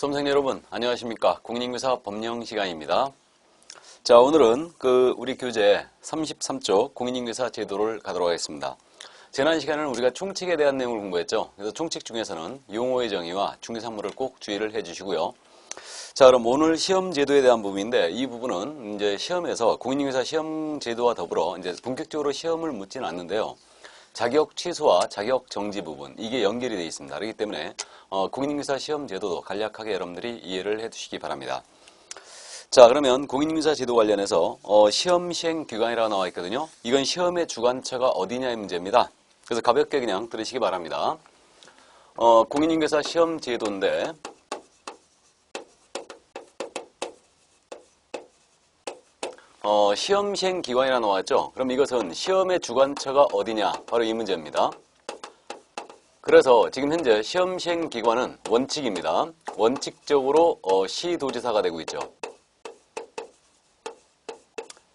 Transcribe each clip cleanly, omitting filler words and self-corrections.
수험생 여러분, 안녕하십니까? 공인중개사 법령 시간입니다. 자, 오늘은 우리 교재 33쪽 공인중개사 제도를 가도록 하겠습니다. 지난 시간에는 우리가 총칙에 대한 내용을 공부했죠. 그래서 총칙 중에서는 용어의 정의와 중개사물을 꼭 주의를 해주시고요. 자, 그럼 오늘 시험 제도에 대한 부분인데 이 부분은 이제 시험에서 공인중개사 시험 제도와 더불어 이제 본격적으로 시험을 묻지는 않는데요. 자격 취소와 자격 정지 부분, 이게 연결이 되어 있습니다. 그렇기 때문에 공인중개사 시험 제도도 간략하게 여러분들이 이해를 해 두시기 바랍니다. 자, 그러면 공인중개사 제도 관련해서 시험 시행 기관이라고 나와 있거든요. 이건 시험의 주관처가 어디냐의 문제입니다. 그래서 가볍게 그냥 들으시기 바랍니다. 공인중개사 시험 제도인데 시험 시행 기관이라 나왔죠. 그럼 이것은 시험의 주관처가 어디냐? 바로 이 문제입니다. 그래서 지금 현재 시험 시행 기관은 원칙입니다. 원칙적으로 시도지사가 되고 있죠.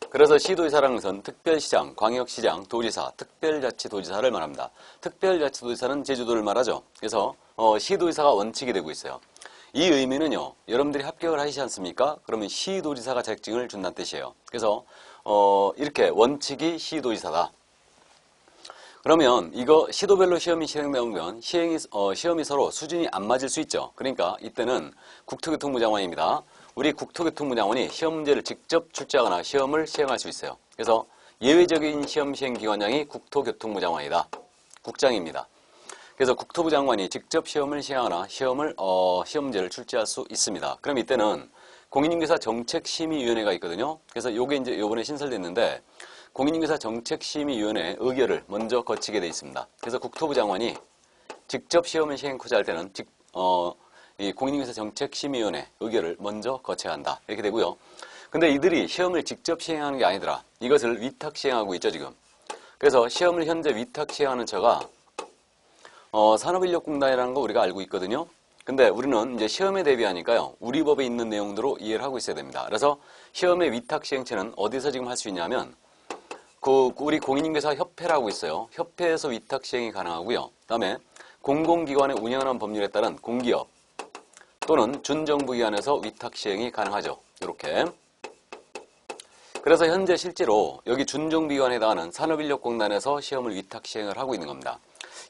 그래서 시도지사라는 것은 특별시장, 광역시장, 도지사, 특별자치도지사를 말합니다. 특별자치도지사는 제주도를 말하죠. 그래서 시도지사가 원칙이 되고 있어요. 이 의미는요, 여러분들이 합격을 하시지 않습니까? 그러면 시도지사가 자격증을 준다는 뜻이에요. 그래서 이렇게 원칙이 시도지사다. 그러면 이거 시도별로 시험이 진행되면 시험이 서로 수준이 안 맞을 수 있죠. 그러니까 이때는 국토교통부 장관입니다. 우리 국토교통부 장관이 시험 문제를 직접 출제하거나 시험을 시행할 수 있어요. 그래서 예외적인 시험 시행 기관장이 국토교통부 장관이다. 국장입니다. 그래서 국토부 장관이 직접 시험을 시행하거나 시험 문제를 출제할 수 있습니다. 그럼 이때는 공인중개사 정책심의위원회가 있거든요. 그래서 요게 이제 요번에 신설됐는데 공인중개사 정책심의위원회 의결을 먼저 거치게 돼 있습니다. 그래서 국토부 장관이 직접 시험을 시행하고자 할 때는 이 공인중개사 정책심의위원회 의결을 먼저 거쳐야 한다. 이렇게 되고요. 근데 이들이 시험을 직접 시행하는 게 아니더라. 이것을 위탁 시행하고 있죠, 지금. 그래서 시험을 현재 위탁 시행하는 처가 산업인력공단이라는 거 우리가 알고 있거든요. 근데 우리는 이제 시험에 대비하니까요. 우리 법에 있는 내용대로 이해를 하고 있어야 됩니다. 그래서 시험의 위탁 시행체는 어디서 지금 할 수 있냐면 우리 공인중개사 협회라고 있어요. 협회에서 위탁 시행이 가능하고요. 그다음에 공공기관의 운영하는 법률에 따른 공기업 또는 준정부기관에서 위탁 시행이 가능하죠. 이렇게. 그래서 현재 실제로 여기 준정부기관에 해당하는 산업인력공단에서 시험을 위탁 시행을 하고 있는 겁니다.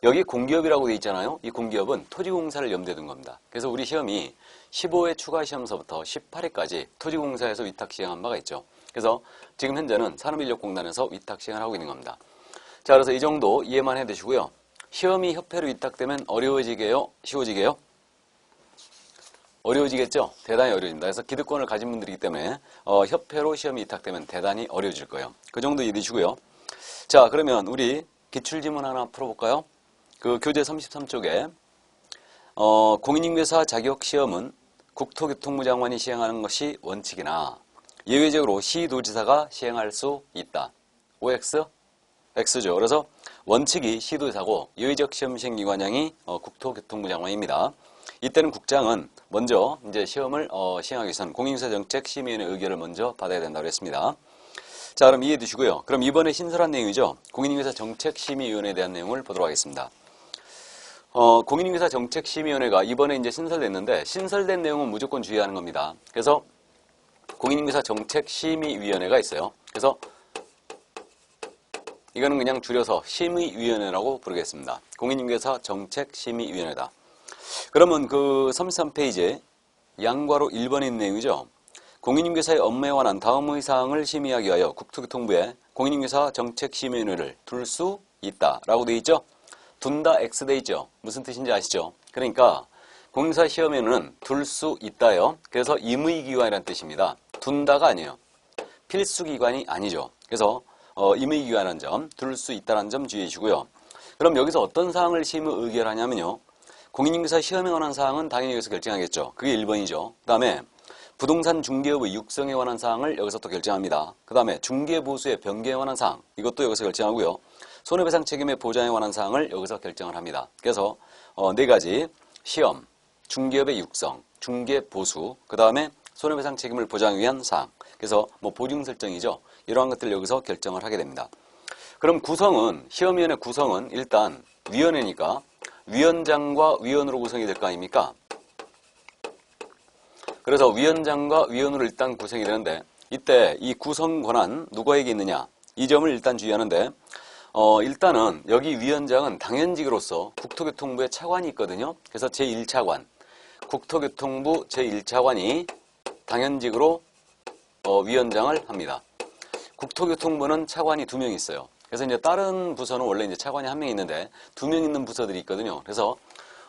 여기 공기업이라고 되어 있잖아요. 이 공기업은 토지공사를 염두에 둔 겁니다. 그래서 우리 시험이 15회 추가 시험서부터 18회까지 토지공사에서 위탁 시행한 바가 있죠. 그래서 지금 현재는 산업인력공단에서 위탁 시행을 하고 있는 겁니다. 자, 그래서 이 정도 이해만 해 두시고요. 시험이 협회로 위탁되면 어려워지게요? 쉬워지게요? 어려워지겠죠? 대단히 어려워집니다. 그래서 기득권을 가진 분들이기 때문에 협회로 시험이 위탁되면 대단히 어려워질 거예요. 그 정도 이해해 주시고요. 자, 그러면 우리 기출지문 하나 풀어볼까요? 그 교재 33쪽에 공인중개사 자격시험은 국토교통부 장관이 시행하는 것이 원칙이나 예외적으로 시도지사가 시행할 수 있다. OX? X죠. 그래서 원칙이 시도지사고 예외적 시험 시행기관장이 국토교통부 장관입니다. 이때는 국장은 먼저 이제 시험을 시행하기 위해서는 공인중개사 정책심의위원회 의결을 먼저 받아야 된다고 했습니다. 자, 그럼 이해해 두시고요. 그럼 이번에 신설한 내용이죠. 공인중개사 정책심의위원회에 대한 내용을 보도록 하겠습니다. 공인중개사 정책심의위원회가 이번에 이제 신설됐는데 신설된 내용은 무조건 주의하는 겁니다. 그래서 공인중개사 정책심의위원회가 있어요. 그래서 이거는 그냥 줄여서 심의위원회라고 부르겠습니다. 공인중개사 정책심의위원회다. 그러면 그 33페이지에 양괄호 1번에 있는 내용이죠. 공인중개사의 업무에 관한 다음의 사항을 심의하기 위하여 국토교통부에 공인중개사 정책심의위원회를 둘 수 있다라고 되어 있죠. 둔다 X 되어 있죠. 무슨 뜻인지 아시죠? 그러니까 공인중개사 시험에는 둘 수 있다요. 그래서 임의기관이라는 뜻입니다. 둔다가 아니에요. 필수기관이 아니죠. 그래서 임의기관이라는 점, 둘 수 있다는 점 주의해 주시고요. 그럼 여기서 어떤 사항을 심의 의결하냐면요. 공인중개사 시험에 관한 사항은 당연히 여기서 결정하겠죠. 그게 1번이죠. 그 다음에 부동산 중개업의 육성에 관한 사항을 여기서 또 결정합니다. 그 다음에 중개보수의 변경에 관한 사항, 이것도 여기서 결정하고요. 손해배상 책임의 보장에 관한 사항을 여기서 결정을 합니다. 그래서 4가지 시험, 중개업의 육성, 중개보수, 그 다음에 손해배상 책임을 보장하기 위한 사항, 그래서 뭐 보증 설정이죠. 이러한 것들을 여기서 결정을 하게 됩니다. 그럼 구성은, 시험위원회 구성은 일단 위원회니까 위원장과 위원으로 구성이 될 거 아닙니까? 그래서 위원장과 위원으로 일단 구성이 되는데 이때 이 구성 권한 누구에게 있느냐 이 점을 일단 주의하는데 일단은 여기 위원장은 당연직으로서 국토교통부의 차관이 있거든요. 그래서 제1차관 국토교통부 제1차관이 당연직으로 위원장을 합니다. 국토교통부는 차관이 2명 있어요. 그래서 이제 다른 부서는 원래 이제 차관이 1명 있는데 2명 있는 부서들이 있거든요. 그래서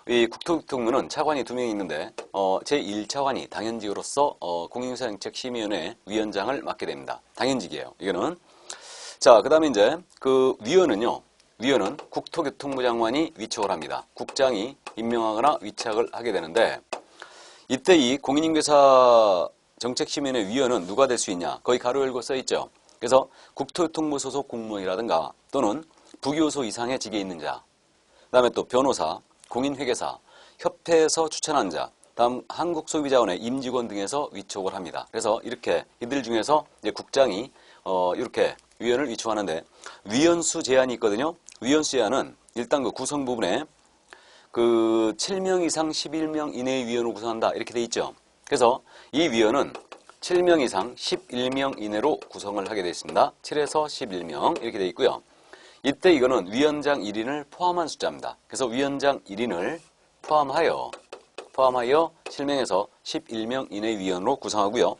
이 국토교통부는 차관이 2명 있는데 제1차관이 당연직으로서 공인유사정책심의위원회 위원장을 맡게 됩니다. 당연직이에요. 이거는. 자, 그 다음에 이제 그 위원은요. 위원은 국토교통부 장관이 위촉을 합니다. 국장이 임명하거나 위탁을 하게 되는데 이때 이 공인중개사 정책심의위원회 위원은 누가 될 수 있냐? 거의 가로 열고 써 있죠. 그래서 국토교통부 소속 공무원이라든가 또는 부교소 이상의 직에 있는 자, 그 다음에 또 변호사, 공인회계사, 협회에서 추천한 자, 다음 한국소비자원의 임직원 등에서 위촉을 합니다. 그래서 이렇게 이들 중에서 이제 국장이 이렇게 위원을 위촉하는데 위원수 제한이 있거든요. 위원수 제한은 일단 그 구성 부분에 그 7명 이상 11명 이내의 위원을 구성한다 이렇게 돼 있죠. 그래서 이 위원은 7명 이상 11명 이내로 구성을 하게 되어 있습니다. 7에서 11명 이렇게 되어 있고요. 이때 이거는 위원장 1인을 포함한 숫자입니다. 그래서 위원장 1인을 포함하여 7명에서 11명 이내의 위원으로 구성하고요.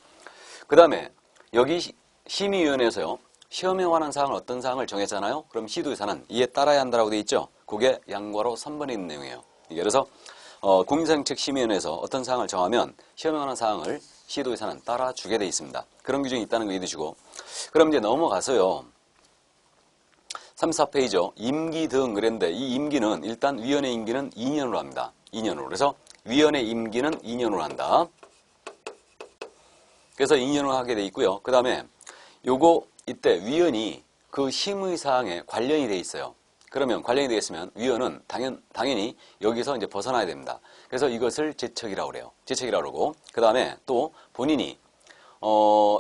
그 다음에 여기 심의위원회에서요. 시험에 관한 사항을 어떤 사항을 정했잖아요. 그럼 시도의사는 이에 따라야 한다고 되어 있죠. 그게 양과로 3번에 있는 내용이에요. 그래서 공인정책심의위원회에서 어떤 사항을 정하면 시험에 관한 사항을 시도의사는 따라주게 되어 있습니다. 그런 규정이 있다는 거 이해해 주시고 그럼 이제 넘어가서요. 34페이지죠. 임기 등 그랬는데 이 임기는 일단 위원회 임기는 2년으로 합니다. 2년으로. 그래서 위원회 임기는 2년으로 한다. 그래서 2년으로 하게 돼 있고요. 그 다음에 요거 이때 위원이 그 심의사항에 관련이 돼 있어요. 그러면 관련이 되어 있으면 위원은 당연히 여기서 이제 벗어나야 됩니다. 그래서 이것을 제척이라고 그래요. 제척이라고 그러고 그 다음에 또 본인이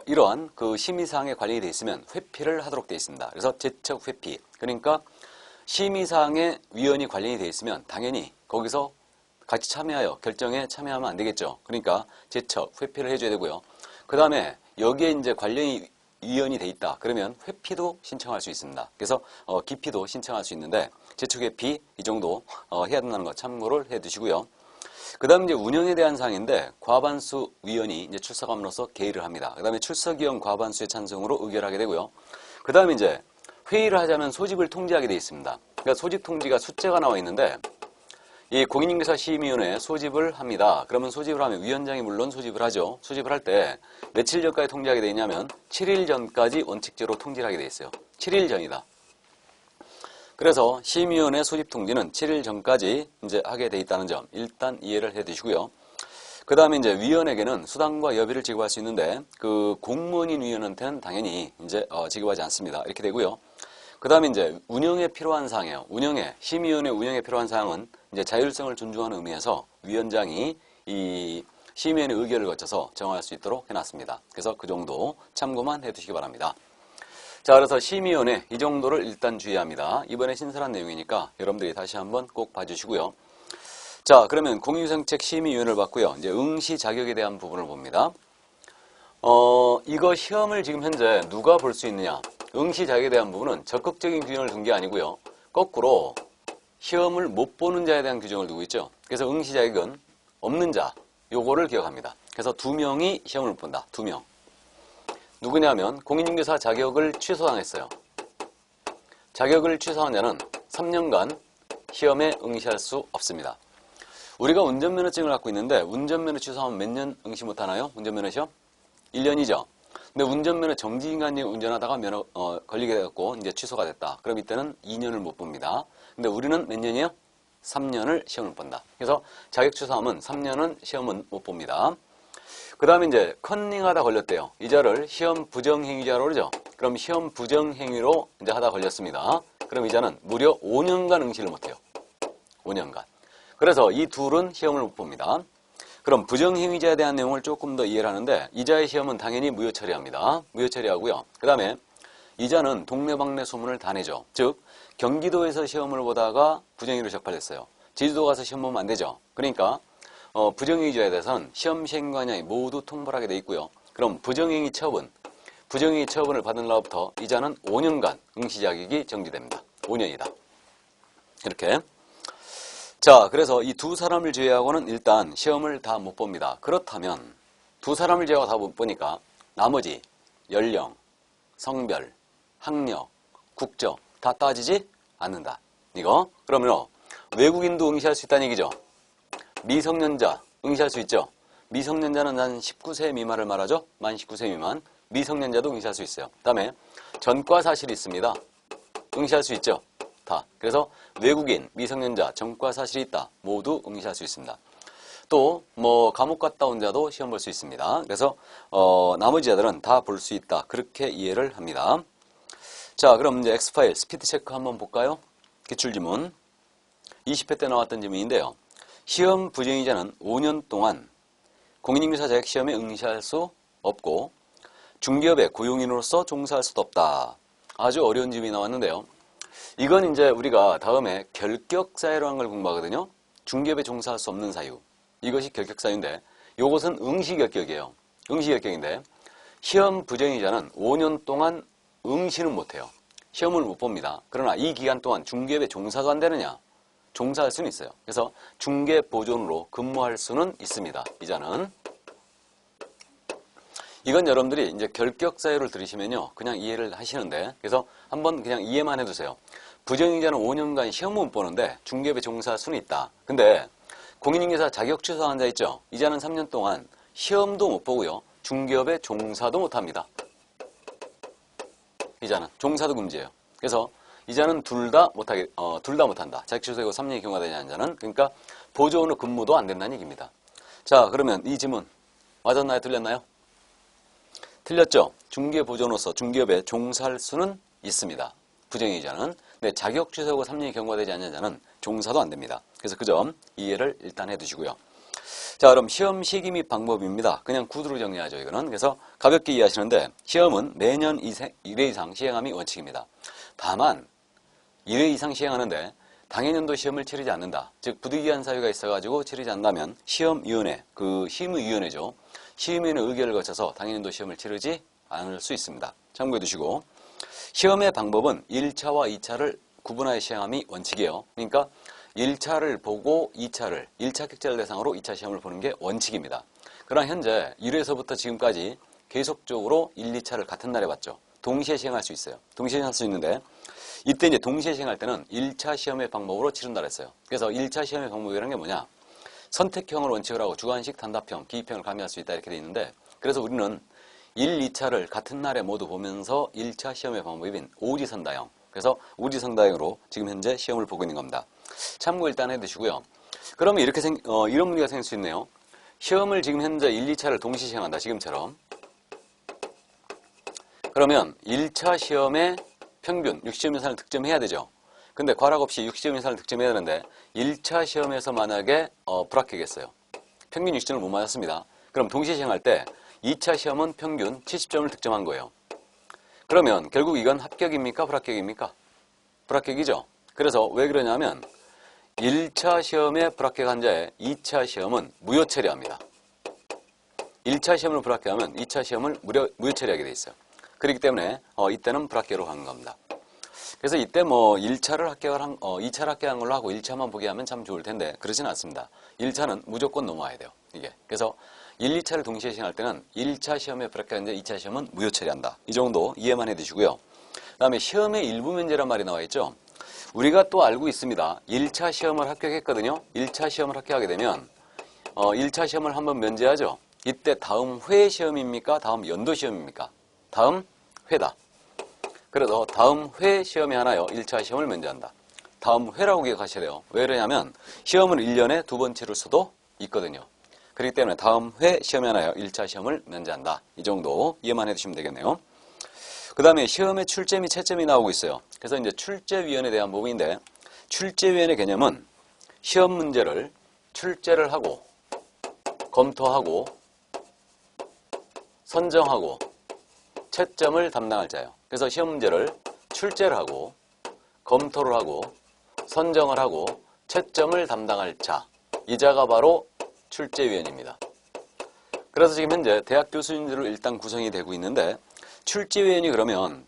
이러한 그 심의사항에 관련이 되어 있으면 회피를 하도록 되어 있습니다. 그래서 제척 회피. 그러니까 심의사항에 위원이 관련이 되어 있으면 당연히 거기서 같이 참여하여 결정에 참여하면 안 되겠죠. 그러니까 제척 회피를 해줘야 되고요. 그 다음에 여기에 이제 관련이 위원이 돼 있다. 그러면 회피도 신청할 수 있습니다. 그래서 기피도 신청할 수 있는데 제척 회피 이 정도 해야 된다는 거 참고를 해 두시고요. 그 다음 이제 운영에 대한 사항인데 과반수 위원이 이제 출석함으로써 개의를 합니다. 그 다음에 출석위원 과반수의 찬성으로 의결하게 되고요. 그 다음에 이제 회의를 하자면 소집을 통지하게 되어 있습니다. 그러니까 소집 통지가 숫자가 나와 있는데 이 공인중개사 심의위원회에 소집을 합니다. 그러면 소집을 하면 위원장이 물론 소집을 하죠. 소집을 할 때 며칠 전까지 통지하게 되어 있냐면 7일 전까지 원칙적으로 통지를 하게 되어 있어요. 7일 전이다. 그래서 심의위원회 소집 통지는 7일 전까지 이제 하게 되어 있다는 점 일단 이해를 해 두시고요. 그 다음에 이제 위원에게는 수당과 여비를 지급할 수 있는데 그 공무원인 위원한테는 당연히 이제 지급하지 않습니다. 이렇게 되고요. 그 다음에 이제 운영에 필요한 사항이에요. 심의위원회 운영에 필요한 사항은 이제 자율성을 존중하는 의미에서 위원장이 이 심의위원회 의결을 거쳐서 정할 수 있도록 해놨습니다. 그래서 그 정도 참고만 해두시기 바랍니다. 자, 그래서 심의위원회 이 정도를 일단 주의합니다. 이번에 신설한 내용이니까 여러분들이 다시 한번 꼭 봐주시고요. 자, 그러면 공인정책 심의위원회를 봤고요. 이제 응시 자격에 대한 부분을 봅니다. 이거 시험을 지금 현재 누가 볼 수 있느냐? 응시 자격에 대한 부분은 적극적인 규정을 둔 게 아니고요. 거꾸로 시험을 못 보는 자에 대한 규정을 두고 있죠. 그래서 응시 자격은 없는 자, 요거를 기억합니다. 그래서 2명이 시험을 못 본다. 2명. 누구냐면 공인중개사 자격을 취소당했어요. 자격을 취소한 자는 3년간 시험에 응시할 수 없습니다. 우리가 운전면허증을 갖고 있는데 운전면허 취소하면 몇 년 응시 못하나요? 운전면허 시험? 1년이죠. 근데 운전면허 정지기간에 운전하다가 면허 걸리게 돼갖고 이제 취소가 됐다. 그럼 이때는 2년을 못 봅니다. 근데 우리는 몇 년이에요? 3년을 시험을 본다. 그래서 자격 취소하면 3년은 시험은 못 봅니다. 그 다음에 이제 컨닝하다 걸렸대요. 이 자를 시험 부정행위자로 그러죠. 그럼 시험 부정행위로 이제 하다 걸렸습니다. 그럼 이 자는 무려 5년간 응시를 못해요. 5년간. 그래서 이 둘은 시험을 못 봅니다. 그럼 부정행위자에 대한 내용을 조금 더 이해를 하는데 이자의 시험은 당연히 무효 처리합니다. 무효 처리하고요. 그 다음에 이자는 동네방네 소문을 다 내죠. 즉 경기도에서 시험을 보다가 부정행위로 적발됐어요. 제주도 가서 시험 보면 안 되죠. 그러니까 부정행위자에 대해서는 시험 시행관장이 모두 통보를 하게 돼 있고요. 그럼 부정행위 처분을 받은 날부터 이자는 5년간 응시 자격이 정지됩니다. 5년이다. 이렇게. 자, 그래서 이 두 사람을 제외하고는 일단 시험을 다 못 봅니다. 그렇다면 두 사람을 제외하고 다 못 보니까 나머지 연령, 성별, 학력, 국적 다 따지지 않는다. 이거 그러면 외국인도 응시할 수 있다는 얘기죠. 미성년자 응시할 수 있죠. 미성년자는 한 19세 미만을 말하죠. 만 19세 미만. 미성년자도 응시할 수 있어요. 그 다음에 전과 사실이 있습니다. 응시할 수 있죠. 다. 그래서 외국인, 미성년자, 전과 사실이 있다. 모두 응시할 수 있습니다. 또 감옥 갔다 온 자도 시험 볼 수 있습니다. 그래서 나머지 자들은 다 볼 수 있다. 그렇게 이해를 합니다. 자, 그럼 이제 X파일 스피드 체크 한번 볼까요? 기출지문 20회 때 나왔던 질문인데요. 시험 부정행위자는 5년 동안 공인인증서 자격 시험에 응시할 수 없고 중개업의 고용인으로서 종사할 수도 없다. 아주 어려운 질문이 나왔는데요. 이건 이제 우리가 다음에 결격사유로 한 걸 공부하거든요. 중개업에 종사할 수 없는 사유. 이것이 결격사유인데 이것은 응시결격이에요. 응시결격인데 시험 부정행위자는 5년 동안 응시는 못해요. 시험을 못 봅니다. 그러나 이 기간 동안 중개업에 종사가 안 되느냐? 종사할 수는 있어요. 그래서 중개보존으로 근무할 수는 있습니다. 이자는. 이건 여러분들이 이제 결격사유를 들으시면요. 그냥 이해를 하시는데 그래서 한번 그냥 이해만 해두세요. 부정행위자는 5년간 시험을 못 보는데 중개업에 종사할 수는 있다. 근데 공인인증서 자격 취소한 자 있죠? 이자는 3년 동안 시험도 못 보고요. 중개업에 종사도 못 합니다. 이자는 종사도 금지예요. 그래서 이자는 둘 다 못한다. 자격 취소되고 3년이 경과되지 않은 자는. 그러니까 보조원으로 근무도 안 된다는 얘기입니다. 자, 그러면 이 지문 맞았나요? 틀렸나요? 틀렸죠? 중개보조원으로서 중개업에 종사할 수는 있습니다. 부정행위자는. 근데 자격 취소하고 3년이 경과되지 않는 자는 종사도 안 됩니다. 그래서 그 점 이해를 일단 해두시고요. 자, 그럼 시험 시기 및 방법입니다. 그냥 구두로 정리하죠, 이거는. 그래서 가볍게 이해하시는데 시험은 매년 1회 이상 시행함이 원칙입니다. 다만 1회 이상 시행하는데 당해년도 시험을 치르지 않는다. 즉 부득이한 사유가 있어가지고 치르지 않는다면 시험위원회, 그 심의위원회죠. 심의위원회 의결을 거쳐서 당해년도 시험을 치르지 않을 수 있습니다. 참고해 두시고 시험의 방법은 1차와 2차를 구분하여 시행함이 원칙이에요. 그러니까 1차를 보고 2차를 1차 합격자를 대상으로 2차 시험을 보는 게 원칙입니다. 그러나 현재 1회에서부터 지금까지 계속적으로 1, 2차를 같은 날에 봤죠. 동시에 시행할 수 있어요. 동시에 시행할 수 있는데 이때 이제 동시에 시행할 때는 1차 시험의 방법으로 치른다 그랬어요. 그래서 1차 시험의 방법이라는 게 뭐냐? 선택형을 원칙으로 하고 주관식, 단답형, 기입형을 가미할 수 있다 이렇게 돼 있는데 그래서 우리는 1, 2차를 같은 날에 모두 보면서 1차 시험의 방법인 오지선다형. 그래서 오지선다형으로 지금 현재 시험을 보고 있는 겁니다. 참고 일단 해두시고요. 그러면 이렇게 이런 문제가 생길 수 있네요. 시험을 지금 현재 1, 2차를 동시 시행한다. 지금처럼. 그러면 1차 시험의 평균 60점 이상을 득점해야 되죠. 근데 과락 없이 60점 이상을 득점해야 되는데 1차 시험에서 만약에 불합격했어요. 평균 60점을 못 맞았습니다. 그럼 동시 시행할 때 2차 시험은 평균 70점을 득점한 거예요. 그러면 결국 이건 합격입니까? 불합격입니까? 불합격이죠. 그래서 왜 그러냐면 1차 시험에 불합격한 자의 2차 시험은 무효 처리합니다. 1차 시험을 불합격하면 2차 시험을 무효 처리하게 돼 있어요. 그렇기 때문에 이때는 불합격으로 하는 겁니다. 그래서 이때 2차를 합격한 걸로 하고 1차만 보게 하면 참 좋을 텐데 그러진 않습니다. 1차는 무조건 넘어와야 돼요. 이게. 그래서 1, 2차를 동시에 시행할 때는 1차 시험에 불합격한 자 2차 시험은 무효 처리한다. 이 정도 이해만 해두시고요. 그 다음에 시험의 일부 면제란 말이 나와 있죠. 우리가 또 알고 있습니다. 1차 시험을 합격했거든요. 1차 시험을 합격하게 되면 1차 시험을 한번 면제하죠. 이때 다음 회 시험입니까? 다음 연도 시험입니까? 다음 회다. 그래서 다음 회 시험에 하나요. 1차 시험을 면제한다. 다음 회라고 기억하셔야 돼요. 왜 그러냐면 시험을 1년에 2번 치를 수도 있거든요. 그렇기 때문에 다음 회 시험에 하나요. 1차 시험을 면제한다. 이 정도 이해만 해두시면 되겠네요. 그 다음에 시험에 출제 및 채점이 나오고 있어요. 그래서 이제 출제위원에 대한 부분인데 출제위원의 개념은 시험 문제를 출제를 하고 검토하고 선정하고 채점을 담당할 자예요. 그래서 시험 문제를 출제를 하고 검토를 하고 선정을 하고 채점을 담당할 자. 이 자가 바로 출제위원입니다. 그래서 지금 현재 대학 교수님들로 일단 구성이 되고 있는데 출제위원이 그러면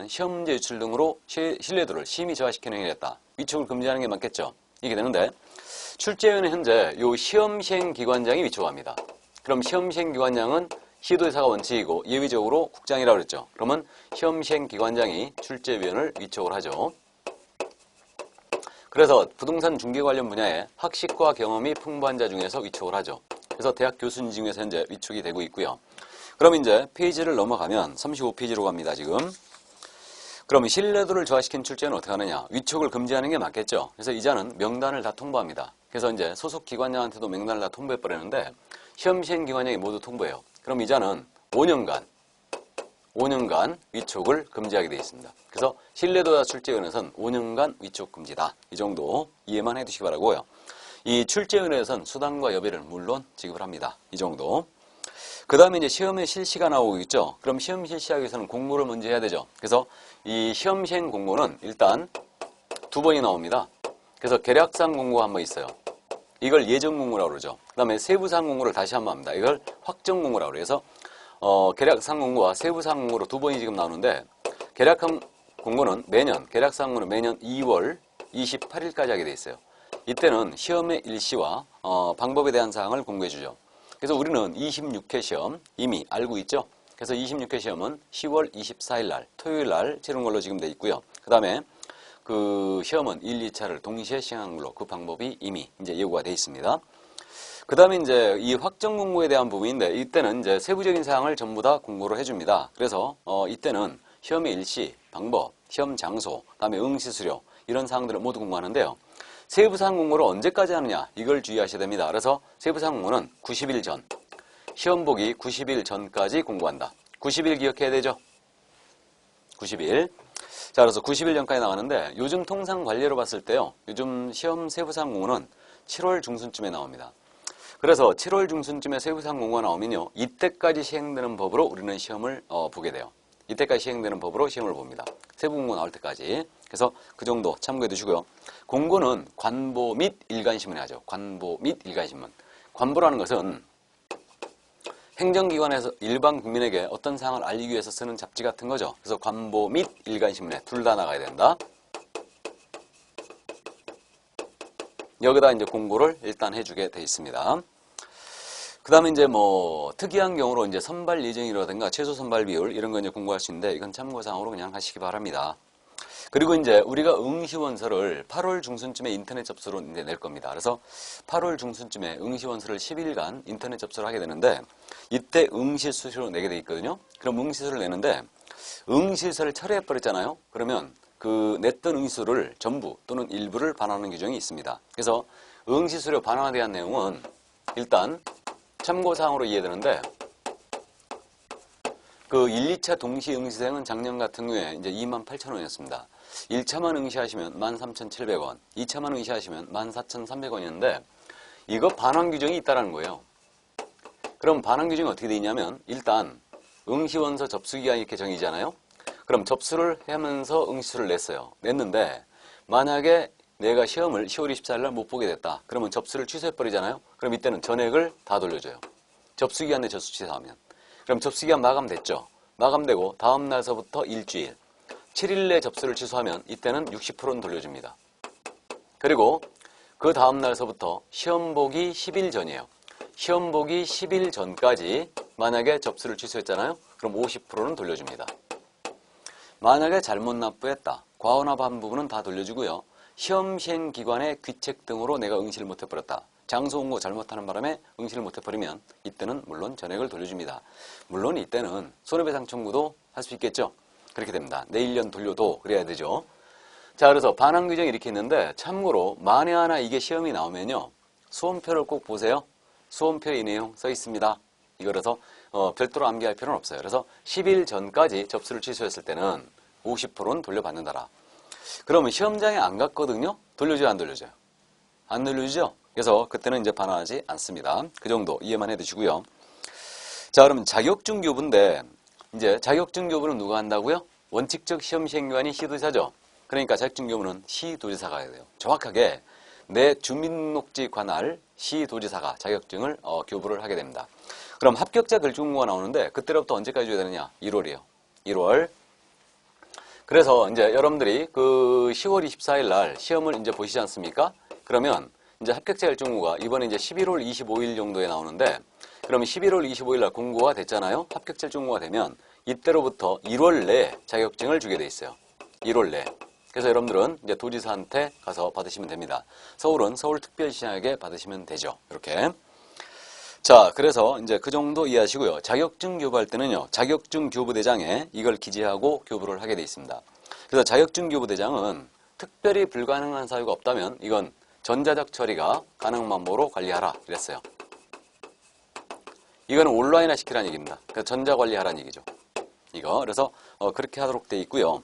시험 문제 유출 등으로 신뢰도를 심히 저하시키는 행위를 했다. 위촉을 금지하는 게 맞겠죠. 이게 되는데 출제위원은 현재 요 시험 시행 기관장이 위촉합니다. 그럼 시험 시행 기관장은 시도의사가 원칙이고 예외적으로 국장이라고 그랬죠. 그러면 시험 시행 기관장이 출제위원을 위촉을 하죠. 그래서 부동산 중개 관련 분야에 학식과 경험이 풍부한 자 중에서 위촉을 하죠. 그래서 대학 교수님 중에서 현재 위촉이 되고 있고요. 그럼 이제 페이지를 넘어가면 35페이지로 갑니다, 지금. 그럼 신뢰도를 저하시킨 출제는 어떻게 하느냐? 위촉을 금지하는 게 맞겠죠. 그래서 이자는 명단을 다 통보합니다. 그래서 이제 소속 기관장한테도 명단을 다 통보해 버리는데 시험 시행 기관장이 모두 통보해요. 그럼 이자는 5년간 위촉을 금지하게 되어 있습니다. 그래서 신뢰도자 출제위원회에서는 5년간 위촉 금지다. 이 정도 이해만 해두시기 바라고요. 이 출제위원회에서는 수당과 여비를 물론 지급을 합니다. 이 정도. 그 다음에 이제 시험에 실시가 나오고 있죠. 그럼 시험 실시하기 위해서는 공고를 먼저 해야 되죠. 그래서 이 시험 시행 공고는 일단 2번이 나옵니다. 그래서 계략상 공고가 한 번 있어요. 이걸 예정 공고라고 그러죠. 그 다음에 세부사항 공고를 다시 한 번 합니다. 이걸 확정 공고라고 그래서 계략상 공고와 세부사항 공고로 2번이 지금 나오는데 계략상 공고는 매년 2월 28일까지 하게 돼 있어요. 이때는 시험의 일시와 방법에 대한 사항을 공고해 주죠. 그래서 우리는 26회 시험 이미 알고 있죠. 그래서 26회 시험은 10월 24일 날 토요일 날 치르는 걸로 지금 돼 있고요. 그 다음에 그 시험은 1, 2차를 동시에 시행한 걸로 그 방법이 이미 이제 예고가 돼 있습니다. 그 다음에 이제 이 확정 공고에 대한 부분인데 이때는 이제 세부적인 사항을 전부 다 공고를 해줍니다. 그래서 이때는 시험의 일시, 방법, 시험 장소, 그 다음에 응시 수료 이런 사항들을 모두 공고하는데요. 세부사항 공고를 언제까지 하느냐 이걸 주의하셔야 됩니다. 그래서 세부사항 공고는 90일 전, 시험 보기 90일 전까지 공고한다. 90일 기억해야 되죠? 90일. 자, 그래서 90일 전까지 나가는데 요즘 통상 관례로 봤을 때요. 요즘 시험 세부사항 공고는 7월 중순쯤에 나옵니다. 그래서 7월 중순쯤에 세부사항 공고가 나오면요. 이때까지 시행되는 법으로 우리는 시험을 보게 돼요. 이때까지 시행되는 법으로 시험을 봅니다. 세부 공고 나올 때까지. 그래서 그 정도 참고해 두시고요. 공고는 관보 및 일간신문에 하죠. 관보 및 일간신문. 관보라는 것은 행정기관에서 일반 국민에게 어떤 사항을 알리기 위해서 쓰는 잡지 같은 거죠. 그래서 관보 및 일간신문에 둘 다 나가야 된다. 여기다 이제 공고를 일단 해주게 돼 있습니다. 그 다음에 이제 뭐 특이한 경우로 이제 선발 예정이라든가 최소 선발 비율 이런 거 이제 공고할 수 있는데 이건 참고사항으로 그냥 하시기 바랍니다. 그리고 이제 우리가 응시원서를 8월 중순쯤에 인터넷 접수로 이제 낼 겁니다. 그래서 8월 중순쯤에 응시원서를 10일간 인터넷 접수를 하게 되는데 이때 응시수수료 내게 돼 있거든요. 그럼 응시수를 내는데 응시서를 철회해 버렸잖아요. 그러면 그 냈던 응시수를 전부 또는 일부를 반환하는 규정이 있습니다. 그래서 응시수료 반환에 대한 내용은 일단 참고사항으로 이해되는데 그 1, 2차 동시 응시생은 작년 같은 경우에 이제 28,000원이었습니다. 1차만 응시하시면 13,700원, 2차만 응시하시면 14,300원이었는데 이거 반환 규정이 있다는 거예요. 그럼 반환 규정이 어떻게 되어 있냐면 일단 응시원서 접수기간이 이렇게 정해지잖아요. 그럼 접수를 하면서 응시수를 냈어요. 냈는데 만약에 내가 시험을 10월 24일 날 못 보게 됐다. 그러면 접수를 취소해버리잖아요. 그럼 이때는 전액을 다 돌려줘요. 접수기간 내 접수 취소하면. 그럼 접수기간 마감됐죠. 마감되고 다음 날서부터 일주일, 7일 내 접수를 취소하면 이때는 60%는 돌려줍니다. 그리고 그 다음 날서부터 시험 보기 10일 전이에요. 시험 보기 10일 전까지 만약에 접수를 취소했잖아요. 그럼 50%는 돌려줍니다. 만약에 잘못 납부했다. 과오납한 부분은 다 돌려주고요. 시험 시행 기관의 귀책 등으로 내가 응시를 못 해버렸다. 장소 공고 잘못하는 바람에 응시를 못 해버리면 이때는 물론 전액을 돌려줍니다. 물론 이때는 손해배상 청구도 할 수 있겠죠. 그렇게 됩니다. 내 1년 돌려도 그래야 되죠. 자, 그래서 반환 규정이 이렇게 있는데 참고로 만에 하나 이게 시험이 나오면요. 수험표를 꼭 보세요. 수험표에 이 내용 써 있습니다. 이거 그래서 별도로 암기할 필요는 없어요. 그래서 10일 전까지 접수를 취소했을 때는 50%는 돌려받는다라. 그러면 시험장에 안 갔거든요. 돌려줘요, 안 돌려줘요? 안 돌려주죠? 그래서 그때는 이제 반환하지 않습니다. 그 정도 이해만 해두시고요. 자, 그러면 자격증 교부인데 이제 자격증 교부는 누가 한다고요? 원칙적 시험 시행기관이 시도지사죠. 그러니까 자격증 교부는 시도지사가 해야 돼요. 정확하게 내 주민등록지 관할 시도지사가 자격증을 교부를 하게 됩니다. 그럼 합격자 결정공고가 나오는데 그때로부터 언제까지 줘야 되느냐? 1월이에요. 1월. 그래서 이제 여러분들이 그 10월 24일 날 시험을 이제 보시지 않습니까? 그러면 이제 합격자 결정공고가 이번에 이제 11월 25일 정도에 나오는데 그러면 11월 25일 날 공고가 됐잖아요. 합격자 결정공고가 되면 이때로부터 1월 내에 자격증을 주게 돼 있어요. 1월 내에. 그래서 여러분들은 이제 도지사한테 가서 받으시면 됩니다. 서울은 서울특별시장에게 받으시면 되죠. 이렇게. 자, 그래서 이제 그 정도 이해하시고요. 자격증 교부할 때는요, 자격증 교부대장에 이걸 기재하고 교부를 하게 돼 있습니다. 그래서 자격증 교부대장은 특별히 불가능한 사유가 없다면 이건 전자적 처리가 가능한 방법으로 관리하라 이랬어요. 이거는 온라인화 시키라는 얘기입니다. 그래서 전자관리하라는 얘기죠. 이거. 그래서 그렇게 하도록 돼 있고요.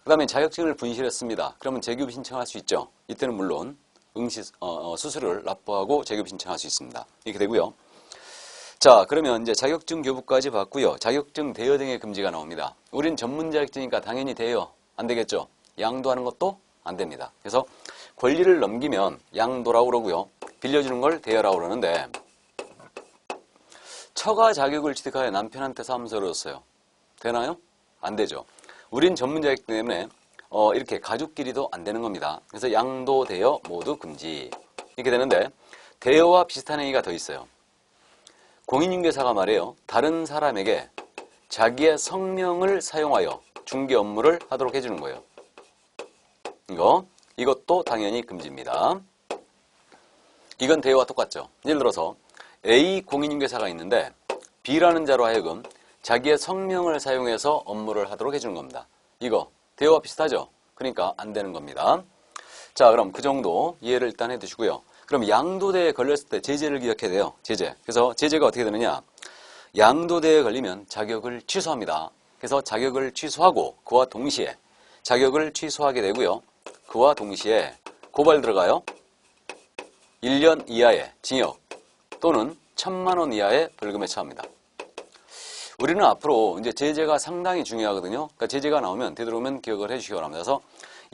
그 다음에 자격증을 분실했습니다. 그러면 재교부 신청할 수 있죠. 이때는 물론 수수료를 납부하고 재교부 신청할 수 있습니다. 이렇게 되고요. 자, 그러면 이제 자격증 교부까지 봤고요. 자격증 대여 등의 금지가 나옵니다. 우린 전문 자격증이니까 당연히 대여 안 되겠죠. 양도하는 것도 안 됩니다. 그래서 권리를 넘기면 양도라고 그러고요. 빌려주는 걸 대여라고 그러는데 처가 자격을 취득하여 남편한테 사무소를 줬어요. 되나요? 안 되죠. 우린 전문 자격증 때문에 이렇게 가족끼리도 안 되는 겁니다. 그래서 양도, 대여 모두 금지. 이렇게 되는데 대여와 비슷한 행위가 더 있어요. 공인중개사가 말해요. 다른 사람에게 자기의 성명을 사용하여 중개 업무를 하도록 해주는 거예요. 이것도 당연히 금지입니다. 이건 대여와 똑같죠. 예를 들어서 A 공인중개사가 있는데 B라는 자로 하여금 자기의 성명을 사용해서 업무를 하도록 해주는 겁니다. 이거 대여와 비슷하죠? 그러니까 안 되는 겁니다. 자, 그럼 그 정도 이해를 일단 해두시고요. 그럼 양도대에 걸렸을 때 제재를 기억해야 돼요. 제재. 그래서 제재가 어떻게 되느냐. 양도대에 걸리면 자격을 취소합니다. 그래서 자격을 취소하고 그와 동시에 자격을 취소하게 되고요. 그와 동시에 고발 들어가요. 1년 이하의 징역 또는 1,000만 원 이하의 벌금에 처합니다. 우리는 앞으로 이제 제재가 상당히 중요하거든요. 그러니까 제재가 나오면 되도록이면 기억을 해주시기 바랍니다. 그래서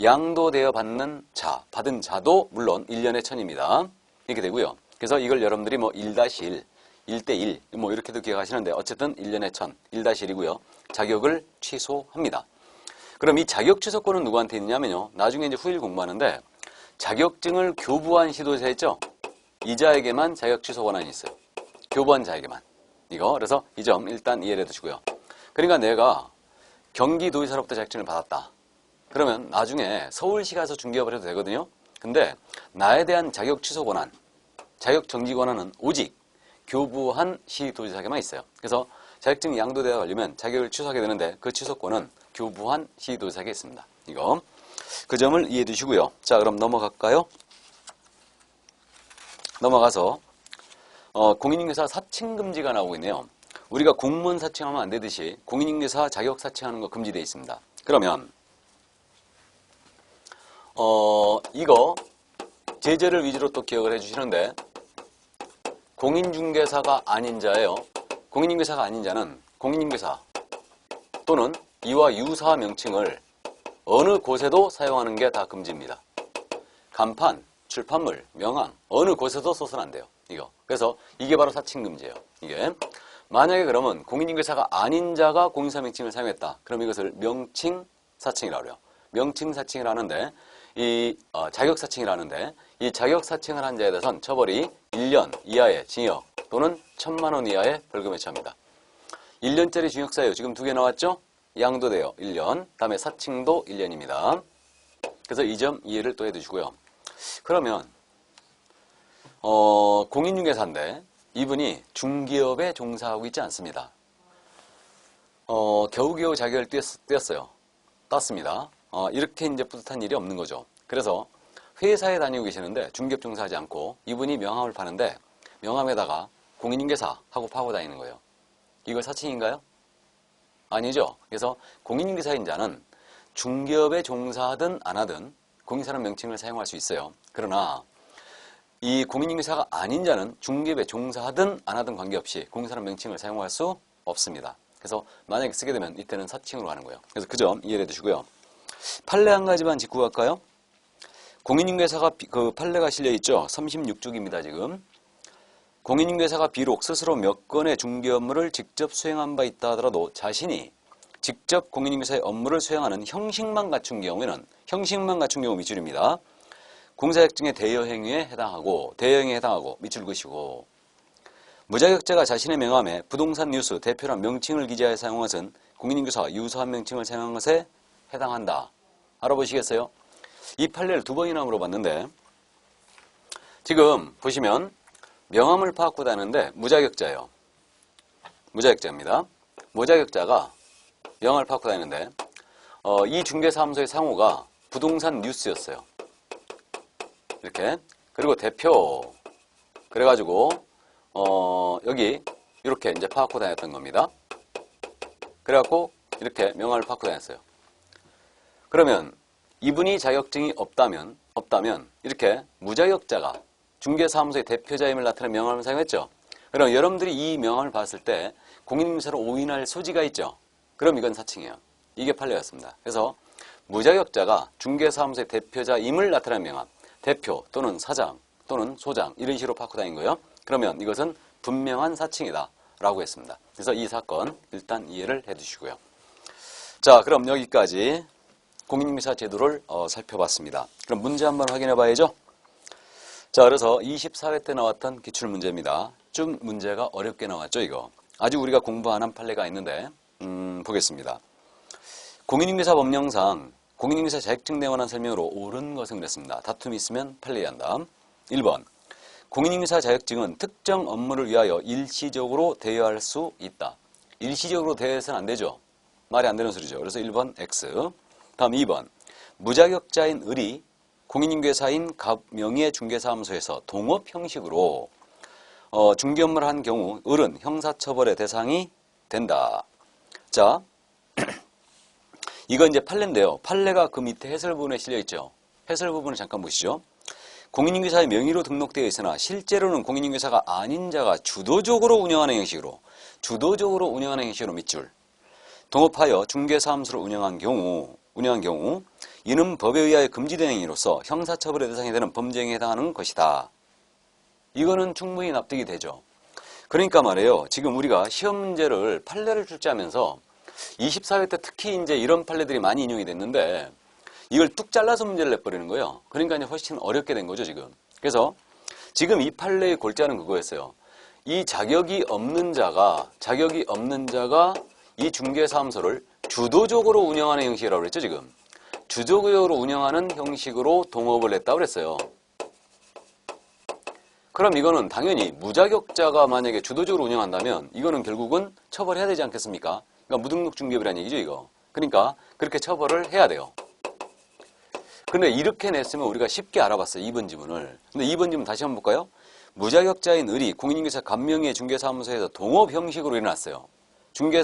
양도되어 받는 자, 받은 자도 물론 1년에 1,000입니다. 이렇게 되고요. 그래서 이걸 여러분들이 뭐 1-1, 1대1 뭐 이렇게도 기억하시는데 어쨌든 1년에 1,000, 1-1이고요. 자격을 취소합니다. 그럼 이 자격 취소권은 누구한테 있냐면요. 나중에 이제 후일 공부하는데 자격증을 교부한 시도자 있죠? 이자에게만 자격 취소 권한이 있어요. 교부한 자에게만. 이거. 그래서 이 점 일단 이해를 해두시고요. 그러니까 내가 경기도지사로부터 자격증을 받았다. 그러면 나중에 서울시 가서 중개업을 해도 되거든요. 근데 나에 대한 자격 취소 권한, 자격 정지 권한은 오직 교부한 시도지사에게만 있어요. 그래서 자격증 양도대가 걸리면 자격을 취소하게 되는데 그 취소권은 교부한 시도지사에게 있습니다. 이거. 그 점을 이해해 두시고요. 자, 그럼 넘어갈까요? 넘어가서 공인중개사 사칭금지가 나오고 있네요. 우리가 공무원 사칭하면 안 되듯이 공인중개사 자격 사칭하는 거 금지되어 있습니다. 그러면 이거 제재를 위주로 또 기억을 해주시는데 공인중개사가 아닌 자예요. 공인중개사가 아닌 자는 공인중개사 또는 이와 유사 명칭을 어느 곳에도 사용하는 게 다 금지입니다. 간판, 출판물, 명함 어느 곳에도 써서는 안 돼요. 이거. 그래서 이게 바로 사칭금지예요. 이게. 만약에 그러면 공인중개사가 아닌 자가 공인사 명칭을 사용했다. 그럼 이것을 명칭사칭이라고 해요. 명칭사칭을 하는데 이 자격사칭이라는데 이 자격사칭을 한 자에 대해서는 처벌이 1년 이하의 징역 또는 1,000만 원 이하의 벌금에 처합니다. 1년짜리 징역사유 지금 2개 나왔죠? 양도돼요. 1년. 다음에 사칭도 1년입니다. 그래서 이 점 이해를 또 해두시고요. 그러면 공인중개사인데 이분이 중기업에 종사하고 있지 않습니다. 겨우겨우 자격을 땄어요. 땄습니다. 이렇게 이제 뿌듯한 일이 없는 거죠. 그래서 회사에 다니고 계시는데 중기업 종사하지 않고 이분이 명함을 파는데 명함에다가 공인중개사 하고 파고 다니는 거예요. 이거 사칭인가요? 아니죠. 그래서 공인중개사인 자는 중기업에 종사하든 안 하든 공인사람 명칭을 사용할 수 있어요. 그러나 이 공인중개사가 아닌 자는 중기업에 종사하든 안 하든 관계없이 공인사람 명칭을 사용할 수 없습니다. 그래서 만약에 쓰게 되면 이때는 사칭으로 하는 거예요. 그래서 그 점 이해해 두시고요. 판례 한 가지만 짚고 갈까요? 공인중개사가 그 판례가 실려 있죠. 36쪽입니다. 지금. 공인중개사가 비록 스스로 몇 건의 중개 업무를 직접 수행한 바 있다 하더라도 자신이 직접 공인중개사의 업무를 수행하는 형식만 갖춘 경우에는 형식만 갖춘 경우 밑줄입니다. 공사약증의 대여행위에 해당하고 밑줄 그시고 무자격자가 자신의 명함에 부동산 뉴스 대표란 명칭을 기재하여 사용한 것은 공인중개사가 유사한 명칭을 사용한 것에 해당한다. 알아보시겠어요? 이 판례를 두 번이나 물어봤는데 지금 보시면 명함을 파악하고 다니는데 무자격자예요. 무자격자입니다. 무자격자가 명함을 파악하고 다니는데 이 중개사무소의 상호가 부동산 뉴스였어요. 이렇게. 그리고 대표. 그래가지고 여기 이렇게 이제 파악하고 다녔던 겁니다. 그래갖고 이렇게 명함을 파악하고 다녔어요. 그러면 이분이 자격증이 없다면 이렇게 무자격자가 중개사무소의 대표자임을 나타내는 명함을 사용했죠. 그럼 여러분들이 이 명함을 봤을 때 공인중개사로 오인할 소지가 있죠. 그럼 이건 사칭이에요. 이게 판례였습니다. 그래서 무자격자가 중개사무소의 대표자임을 나타내는 명함, 대표 또는 사장 또는 소장 이런 식으로 파악하고 다닌 거예요. 그러면 이것은 분명한 사칭이다 라고 했습니다. 그래서 이 사건 일단 이해를 해두시고요. 자, 그럼 여기까지 공인중개사 제도를 살펴봤습니다. 그럼 문제 한번 확인해 봐야죠. 자, 그래서 24회 때 나왔던 기출문제입니다. 좀 문제가 어렵게 나왔죠, 이거. 아직 우리가 공부 안 한 판례가 있는데 보겠습니다. 공인중개사 법령상 공인중개사 자격증 내원한 설명으로 옳은 것은 그랬습니다. 다툼이 있으면 판례한다. 1번 공인중개사 자격증은 특정 업무를 위하여 일시적으로 대여할 수 있다. 일시적으로 대여해서는 안 되죠. 말이 안 되는 소리죠. 그래서 1번 X. 다음 2번 무자격자인 을이 공인중개사인 명의의 중개사무소에서 동업 형식으로 중개 업무를 한 경우 을은 형사처벌의 대상이 된다. 자, 이거 이제 판례인데요. 판례가 그 밑에 해설 부분에 실려 있죠. 해설 부분을 잠깐 보시죠. 공인중개사의 명의로 등록되어 있으나 실제로는 공인중개사가 아닌 자가 주도적으로 운영하는 형식으로 밑줄. 동업하여 중개사무소를 운영한 경우 이는 법에 의하여 금지된 행위로서 형사처벌의 대상이 되는 범죄행위에 해당하는 것이다. 이거는 충분히 납득이 되죠. 그러니까 말이에요. 지금 우리가 시험 문제를 판례를 출제하면서 24회 때 특히 이제 이런 판례들이 많이 인용이 됐는데 이걸 뚝 잘라서 문제를 내버리는 거예요. 그러니까 이제 훨씬 어렵게 된 거죠, 지금. 그래서 지금 이 판례의 골자는 그거였어요. 이 자격이 없는 자가 이 중개사무소를 주도적으로 운영하는 형식이라고 그랬죠, 지금. 주도적으로 운영하는 형식으로 동업을 했다고 그랬어요. 그럼 이거는 당연히 무자격자가 만약에 주도적으로 운영한다면 이거는 결국은 처벌해야 되지 않겠습니까? 그러니까 무등록 중개업이라는 얘기죠, 이거. 그러니까 그렇게 처벌을 해야 돼요. 근데 이렇게 냈으면 우리가 쉽게 알아봤어요, 2번 지문을. 근데 2번 지문 다시 한번 볼까요? 무자격자인 을이 공인중개사 간명의 중개사무소에서 동업 형식으로 일어났어요. 중개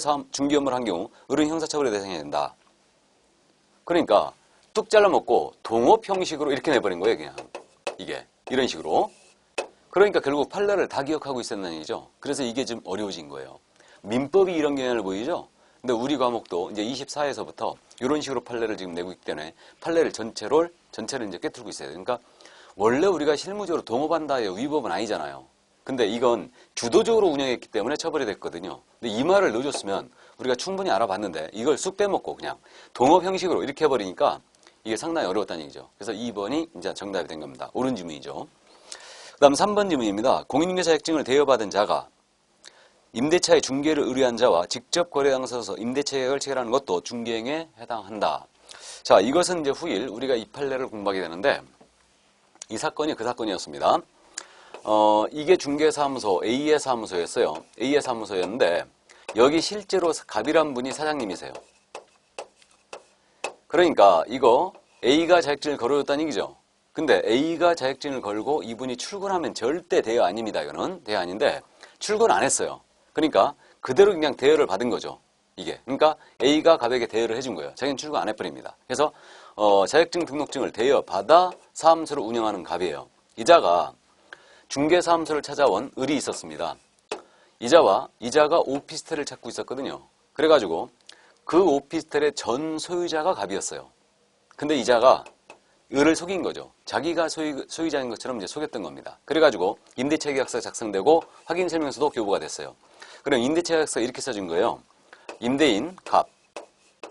업무를 한 경우 을은 형사처벌의 대상이 된다. 그러니까 뚝 잘라먹고 동업 형식으로 이렇게 내버린 거예요, 그냥. 이게 이런 식으로. 그러니까 결국 판례를 다 기억하고 있었다는 얘기죠. 그래서 이게 좀 어려워진 거예요. 민법이 이런 경향을 보이죠. 근데 우리 과목도 이제 24에서부터 이런 식으로 판례를 지금 내고 있기 때문에 판례를 전체를 이제 꿰뚫고 있어요. 그러니까 원래 우리가 실무적으로 동업한다의 위법은 아니잖아요. 근데 이건 주도적으로 운영했기 때문에 처벌이 됐거든요. 근데 이 말을 넣어줬으면 우리가 충분히 알아봤는데 이걸 쑥 빼먹고 그냥 동업 형식으로 이렇게 해버리니까 이게 상당히 어려웠다는 얘기죠. 그래서 2번이 이제 정답이 된 겁니다. 옳은 지문이죠. 그 다음 3번 지문입니다. 공인중개사 자격증을 대여받은 자가 임대차의 중개를 의뢰한 자와 직접 거래 당사자로서 임대차 계약을 체결하는 것도 중개행위에 해당한다. 자, 이것은 이제 후일 우리가 이 판례를 공부하게 되는데 이 사건이 그 사건이었습니다. 이게 중개사무소 A의 사무소였어요. A의 사무소였는데 여기 실제로 갑이란 분이 사장님이세요. 그러니까 이거 A가 자격증을 걸어줬다는 얘기죠. 근데 A가 자격증을 걸고 이분이 출근하면 절대 대여 아닙니다. 이거는 대여 아닌데 출근 안 했어요. 그러니까 그대로 그냥 대여를 받은 거죠. 이게. 그러니까 A가 갑에게 대여를 해준 거예요. 자기는 출근 안 해버립니다. 그래서 자격증 등록증을 대여받아 사무소를 운영하는 갑이에요. 이자가 중개사무소를 찾아온 을이 있었습니다. 이자가 오피스텔을 찾고 있었거든요. 그래가지고 그 오피스텔의 전 소유자가 갑이었어요. 근데 이자가 을을 속인 거죠. 자기가 소유자인 것처럼 이제 속였던 겁니다. 그래가지고 임대차 계약서가 작성되고 확인 설명서도 교부가 됐어요. 그럼 임대차 계약서 이렇게 써진 거예요. 임대인 갑,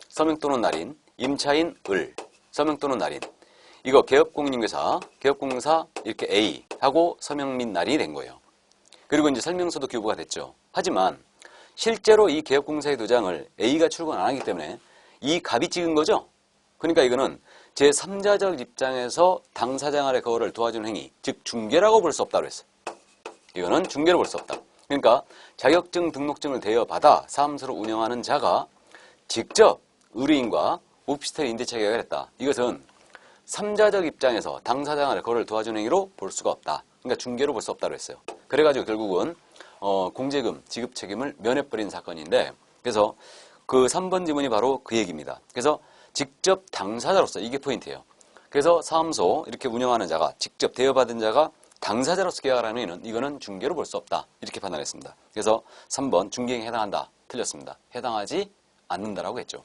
서명 또는 날인, 임차인 을, 서명 또는 날인. 이거 개업공인중개사 이렇게 A 하고 서명 및 날이 된 거예요. 그리고 이제 설명서도 교부가 됐죠. 하지만 실제로 이 개업공사의 도장을 A가 출금 안 하기 때문에 이 갑이 찍은 거죠. 그러니까 이거는 제3자적 입장에서 당사자간의 거래를 도와주는 행위, 즉 중개라고 볼 수 없다고 했어요. 이거는 중개로 볼 수 없다. 그러니까 자격증 등록증을 대여받아 사무소를 운영하는 자가 직접 의뢰인과 오피스텔 임대차 계약을 했다. 이것은 3자적 입장에서 당사자간의 거래를 도와주는 행위로 볼 수가 없다. 그러니까 중개로 볼 수 없다고 했어요. 그래가지고 결국은 공제금 지급 책임을 면해버린 사건인데, 그래서 그 3번 지문이 바로 그 얘기입니다. 그래서 직접 당사자로서, 이게 포인트예요. 그래서 사무소 이렇게 운영하는 자가, 직접 대여받은 자가 당사자로서 계약을 하는 행위는 이거는 중개로 볼 수 없다. 이렇게 판단했습니다. 그래서 3번 중개행위에 해당한다. 틀렸습니다. 해당하지 않는다라고 했죠.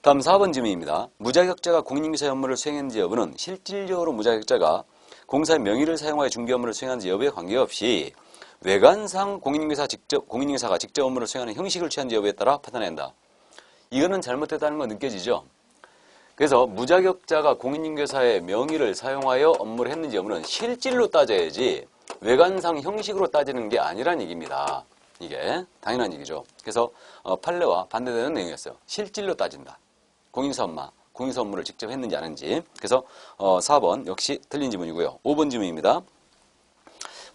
다음 4번 질문입니다. 무자격자가 공인중개사 업무를 수행했는지 여부는 실질적으로 무자격자가 공사의 명의를 사용하여 중개 업무를 수행하는지 여부에 관계없이 외관상 공인중개사가 직접 업무를 수행하는 형식을 취하는지 여부에 따라 판단한다. 이거는 잘못됐다는 거 느껴지죠? 그래서 무자격자가 공인중개사의 명의를 사용하여 업무를 했는지 여부는 실질로 따져야지 외관상 형식으로 따지는 게 아니란 얘기입니다. 이게 당연한 얘기죠. 그래서 판례와 반대되는 내용이었어요. 실질로 따진다. 공인중개사 업무를 직접 했는지 안 했는지. 그래서 4번 역시 틀린 지문이고요. 5번 지문입니다.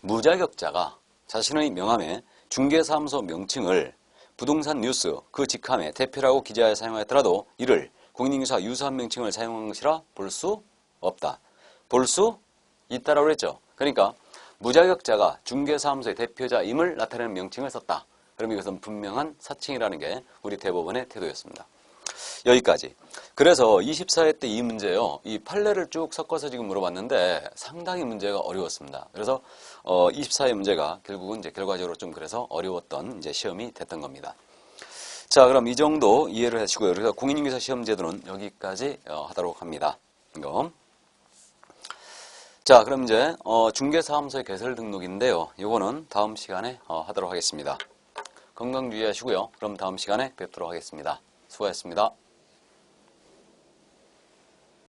무자격자가 자신의 명함에 중개사무소 명칭을 부동산 뉴스 그 직함에 대표라고 기재하여 사용하였더라도 이를 공인중개사 유사한 명칭을 사용한 것이라 볼 수 없다. 볼 수 있다라고 했죠. 그러니까 무자격자가 중개사무소의 대표자임을 나타내는 명칭을 썼다. 그럼 이것은 분명한 사칭이라는 게 우리 대법원의 태도였습니다. 여기까지. 그래서 24회 때 이 문제요. 이 판례를 쭉 섞어서 지금 물어봤는데 상당히 문제가 어려웠습니다. 그래서 24회 문제가 결국은 이제 결과적으로 좀 그래서 어려웠던 이제 시험이 됐던 겁니다. 자, 그럼 이 정도 이해를 하시고요. 그래서 공인중개사 시험 제도는 여기까지 하도록 합니다. 이거. 자, 그럼 이제 중개사무소의 개설 등록인데요. 이거는 다음 시간에 하도록 하겠습니다. 건강 유의하시고요. 그럼 다음 시간에 뵙도록 하겠습니다. 수고하셨습니다.